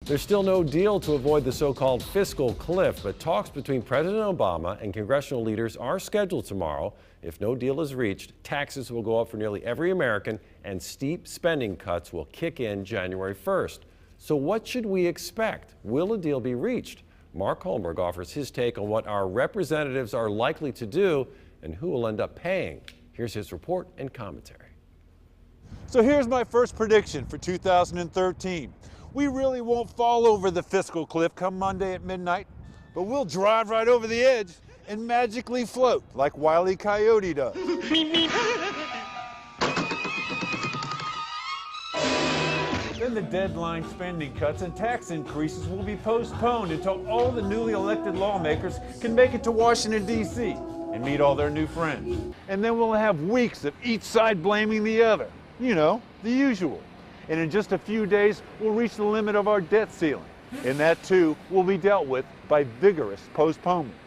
There's still no deal to avoid the so-called fiscal cliff, but talks between President Obama and congressional leaders are scheduled tomorrow. If no deal is reached, taxes will go up for nearly every American and steep spending cuts will kick in January 1st. So what should we expect? Will a deal be reached? Mark Holmberg offers his take on what our representatives are likely to do and who will end up paying. Here's his report and commentary. So here's my first prediction for 2013. We really won't fall over the fiscal cliff come Monday at midnight, but we'll drive right over the edge and magically float like Wile E. Coyote does. Then the deadline spending cuts and tax increases will be postponed until all the newly elected lawmakers can make it to Washington, D.C. and meet all their new friends. And then we'll have weeks of each side blaming the other. You know, the usual. And in just a few days, we'll reach the limit of our debt ceiling. And that, too, will be dealt with by vigorous postponement,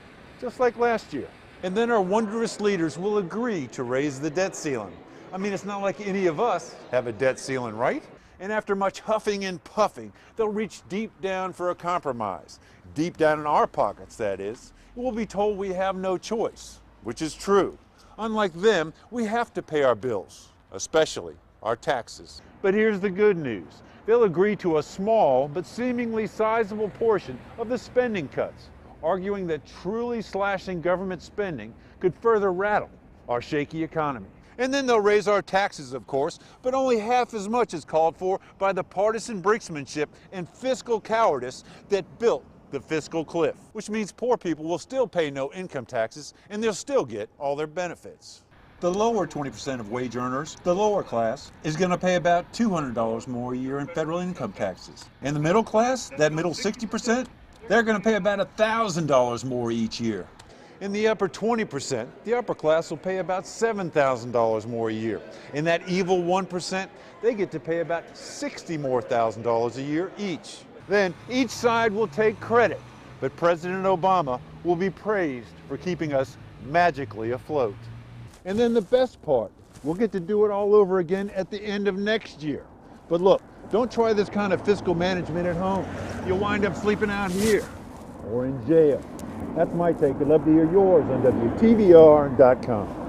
just like last year. And then our wondrous leaders will agree to raise the debt ceiling. I mean, it's not like any of us have a debt ceiling, right? And after much huffing and puffing, they'll reach deep down for a compromise. Deep down in our pockets, that is. We'll be told we have no choice, which is true. Unlike them, we have to pay our bills, especially our taxes. But here's the good news. They'll agree to a small but seemingly sizable portion of the spending cuts, arguing that truly slashing government spending could further rattle our shaky economy. And then they'll raise our taxes, of course, but only half as much as called for by the partisan brinksmanship and fiscal cowardice that built the fiscal cliff, which means poor people will still pay no income taxes and they'll still get all their benefits. The lower 20% of wage earners, the lower class, is going to pay about $200 more a year in federal income taxes. And the middle class, that middle 60%, they're going to pay about $1,000 more each year. In the upper 20%, the upper class will pay about $7,000 more a year. In that evil 1%, they get to pay about $60,000 more a year each. Then each side will take credit, but President Obama will be praised for keeping us magically afloat. And then the best part, we'll get to do it all over again at the end of next year. But look, don't try this kind of fiscal management at home. You'll wind up sleeping out here or in jail. That's my take. I'd love to hear yours on WTVR.com.